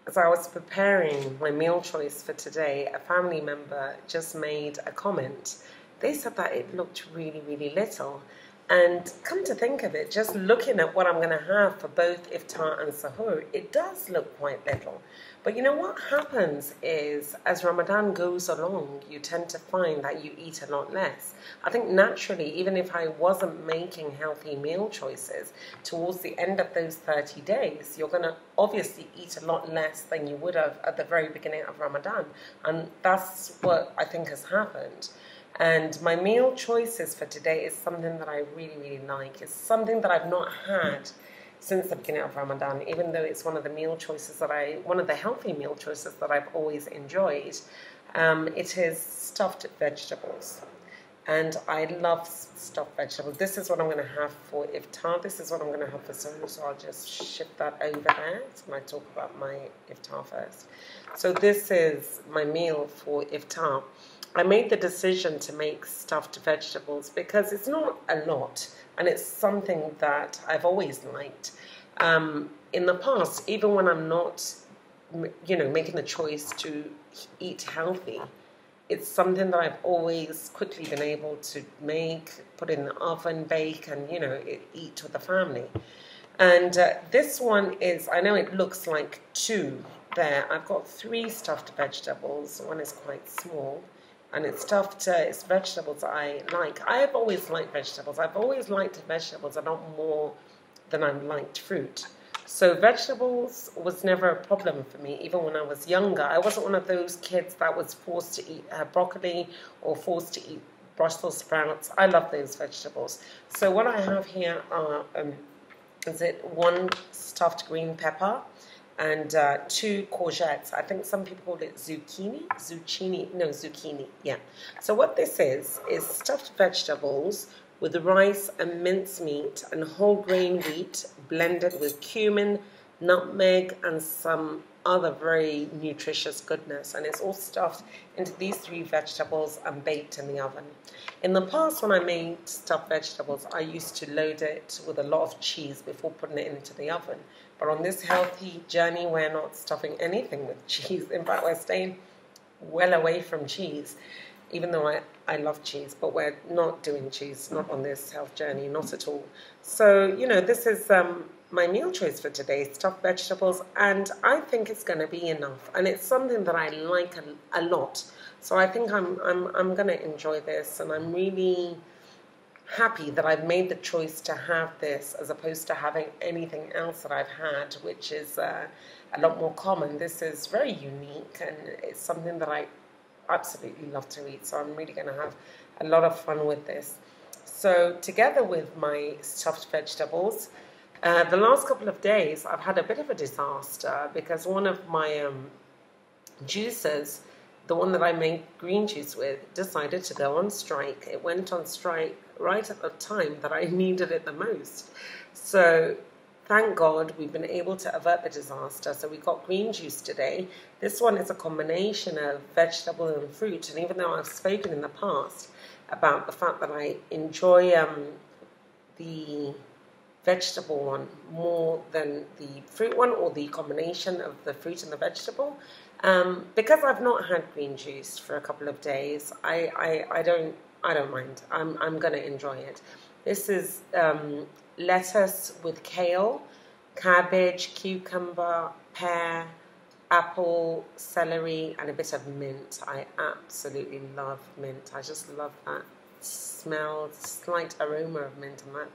As I was preparing my meal choice for today, a family member just made a comment. They said that it looked really, really little. And come to think of it, just looking at what I'm going to have for both Iftar and Sahoor, it does look quite little. But you know what happens is, as Ramadan goes along, you tend to find that you eat a lot less. I think naturally, even if I wasn't making healthy meal choices, towards the end of those 30 days, you're going to obviously eat a lot less than you would have at the very beginning of Ramadan. And that's what I think has happened. And my meal choices for today is something that I really, really like. It's something that I've not had since the beginning of Ramadan, even though it's one of the meal choices one of the healthy meal choices that I've always enjoyed. It is stuffed vegetables. And I love stuffed vegetables. This is what I'm going to have for Iftar. This is what I'm going to have for Suhoor. So I'll just shift that over there when I talk about my Iftar first. So this is my meal for Iftar. I made the decision to make stuffed vegetables because it's not a lot, and it's something that I've always liked. In the past, even when I'm not, making the choice to eat healthy, it's something that I've always quickly been able to make, put in the oven, bake, and, eat with the family. And this one is, I know it looks like two there. I've got 3 stuffed vegetables. One is quite small. And it's stuffed, it's vegetables that I like. I have always liked vegetables. I've always liked vegetables a lot more than I've liked fruit. So vegetables was never a problem for me, even when I was younger. I wasn't one of those kids that was forced to eat broccoli or forced to eat Brussels sprouts. I love those vegetables. So what I have here are, 1 stuffed green pepper, and 2 courgettes. I think some people call it zucchini. Zucchini, yeah. So what this is stuffed vegetables with rice and mincemeat and whole grain wheat blended with cumin, nutmeg, and some other very nutritious goodness. And it's all stuffed into these 3 vegetables and baked in the oven. In the past, when I made stuffed vegetables, I used to load it with a lot of cheese before putting it into the oven. But on this healthy journey, we're not stuffing anything with cheese. In fact, we're staying well away from cheese, even though I love cheese, but we're not doing cheese, not on this health journey, not at all. So, this is my meal choice for today, stuffed vegetables, and I think it's going to be enough. And it's something that I like a lot. So I think I'm going to enjoy this, and I'm really happy that I've made the choice to have this as opposed to having anything else that I've had, which is a lot more common. This is very unique, and it's something that I absolutely love to eat. So I'm really going to have a lot of fun with this. So together with my stuffed vegetables, the last couple of days I've had a bit of a disaster because one of my juicers, the one that I make green juice with, decided to go on strike. It went on strike right at the time that I needed it the most. So thank God we've been able to avert the disaster. So we got green juice today. This one is a combination of vegetable and fruit. And even though I've spoken in the past about the fact that I enjoy the vegetable one more than the fruit one, or the combination of the fruit and the vegetable, because I've not had green juice for a couple of days, I don't mind. I'm going to enjoy it. This is lettuce with kale, cabbage, cucumber, pear, apple, celery, and a bit of mint. I absolutely love mint. I just love that smell, slight aroma of mint and that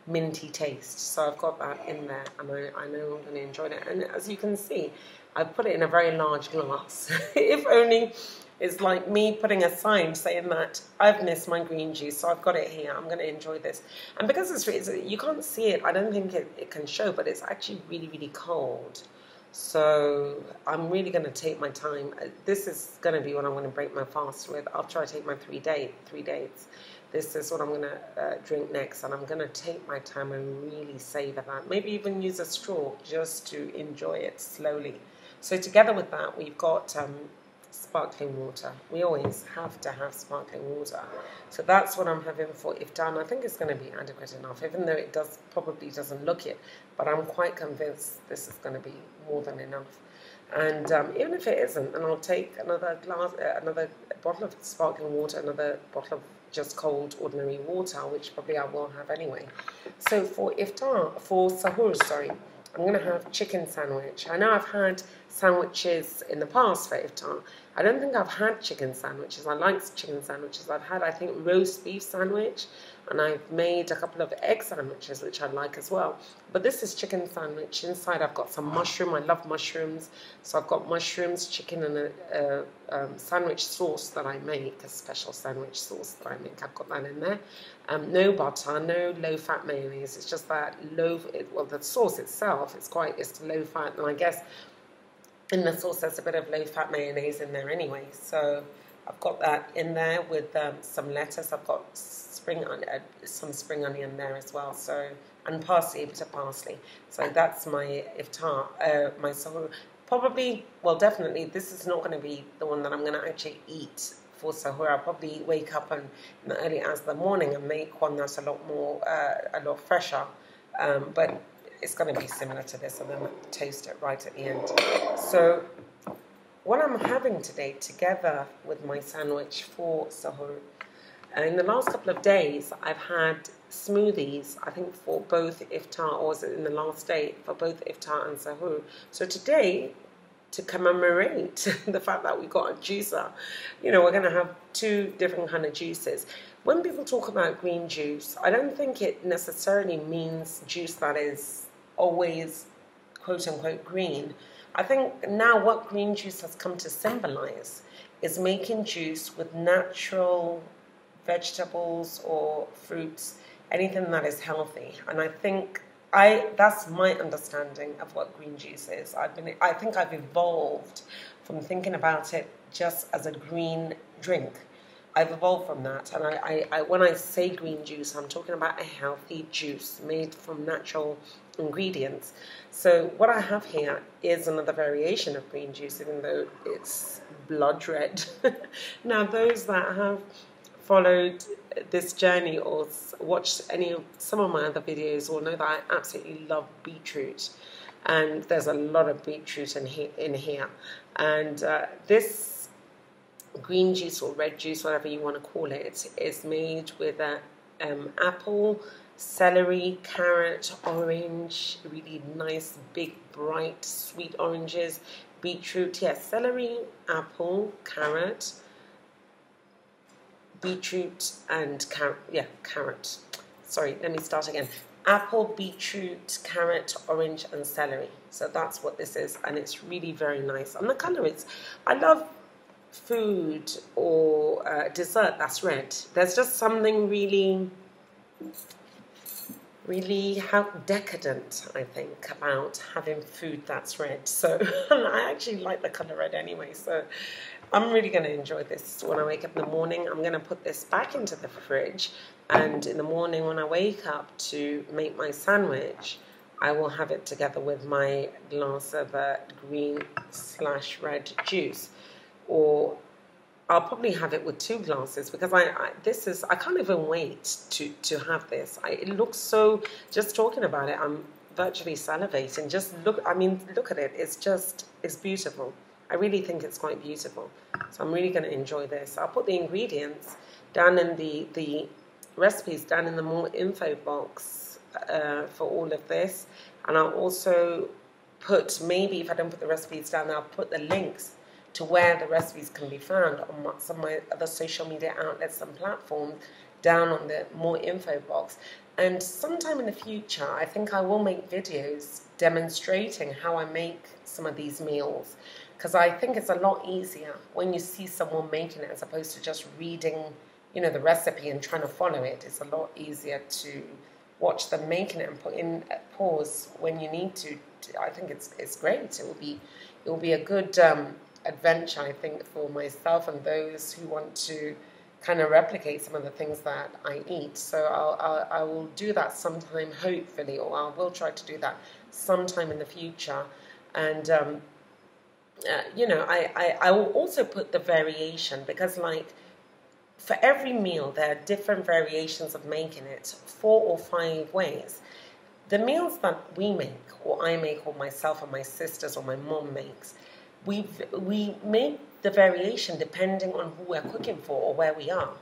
minty taste. So I've got that in there, and I know I'm going to enjoy it. And as you can see, I've put it in a very large glass. If only it's like me putting a sign saying that I've missed my green juice, so I've got it here. I'm going to enjoy this. And because you can't see it, I don't think it can show, but it's actually really, really cold. So I'm really going to take my time. This is going to be what I'm going to break my fast with after I take my 3 dates. This is what I'm going to drink next, and I'm going to take my time and really savor that. Maybe even use a straw just to enjoy it slowly. So together with that, we've got sparkling water. We always have to have sparkling water. So that's what I'm having for iftar. And I think it's going to be adequate enough, even though it probably doesn't look it. But I'm quite convinced this is going to be more than enough. And even if it isn't, then I'll take another bottle of sparkling water, another bottle of just cold, ordinary water, which probably I will have anyway. So for Sahoor, sorry, I'm going to have chicken sandwich. I know I've had sandwiches in the past for iftar. I don't think I've had chicken sandwiches. I like chicken sandwiches. I've had, I think, roast beef sandwich, and I've made a couple of egg sandwiches, which I like as well. But this is chicken sandwich. Inside I've got some mushroom. I love mushrooms. So I've got mushrooms, chicken, and a sandwich sauce that I make, a special sandwich sauce that I make. I've got that in there. No butter, no low-fat mayonnaise. It's just that the sauce itself, it's low-fat, and I guess in the sauce there's a bit of low-fat mayonnaise in there anyway. So I've got that in there with some lettuce. I've got some spring onion there as well. So, and parsley, a bit of parsley. So that's my iftar, my sahur. Probably, well, definitely, this is not going to be the one that I'm going to actually eat for sahur. I'll probably wake up in the early hours of the morning and make one that's a lot fresher. But it's going to be similar to this, and then toast it right at the end. So what I'm having today together with my sandwich for sahur, in the last couple of days I've had smoothies, I think for both iftar, or was it in the last day, for both iftar and sahur. So today, to commemorate the fact that we got a juicer, we're going to have two different kind of juices. When people talk about green juice, I don't think it necessarily means juice that is always quote-unquote green. I think now what green juice has come to symbolize is making juice with natural vegetables or fruits, anything that is healthy. And I think that's my understanding of what green juice is. I think I've evolved from thinking about it just as a green drink. I've evolved from that, and I when I say green juice, I'm talking about a healthy juice made from natural ingredients. So what I have here is another variation of green juice, even though it's blood red. Now, those that have followed this journey or watched some of my other videos will know that I absolutely love beetroot, and there's a lot of beetroot in here. And this green juice or red juice, whatever you want to call it, is made with apple, celery, carrot, orange, really nice, big, bright, sweet oranges, beetroot, celery, apple, carrot, beetroot, and carrot. Sorry, let me start again. Apple, beetroot, carrot, orange, and celery. So that's what this is, and it's really very nice. And the colour I love food or dessert that's red. There's just something really how decadent, I think, about having food that's red. So I actually like the colour red anyway, so I'm really going to enjoy this. When I wake up in the morning, I'm going to put this back into the fridge, and in the morning when I wake up to make my sandwich, I will have it together with my glass of green/red juice. Or I'll probably have it with 2 glasses, because I can't even wait to have this. It looks so, just talking about it, I'm virtually salivating. Just look at it. It's beautiful. I really think it's quite beautiful. So I'm really going to enjoy this. I'll put the ingredients down in the recipes down in the more info box for all of this. And I'll also put, maybe if I don't put the recipes down, I'll put the links to where the recipes can be found on some of my other social media outlets and platforms down on the more info box. And sometime in the future, I think I will make videos demonstrating how I make some of these meals, because I think it's a lot easier when you see someone making it as opposed to just reading, the recipe and trying to follow it. It's a lot easier to watch them making it and put in a pause when you need to. I think it's great. It will be a good adventure, I think, for myself and those who want to kind of replicate some of the things that I eat. So I will do that sometime, hopefully, or I will try to do that sometime in the future. And I will also put the variation, because like for every meal there are different variations of making it, 4 or 5 ways. The meals that we make, or I make, or myself or my sisters or my mom makes, we make the variation depending on who we're cooking for or where we are.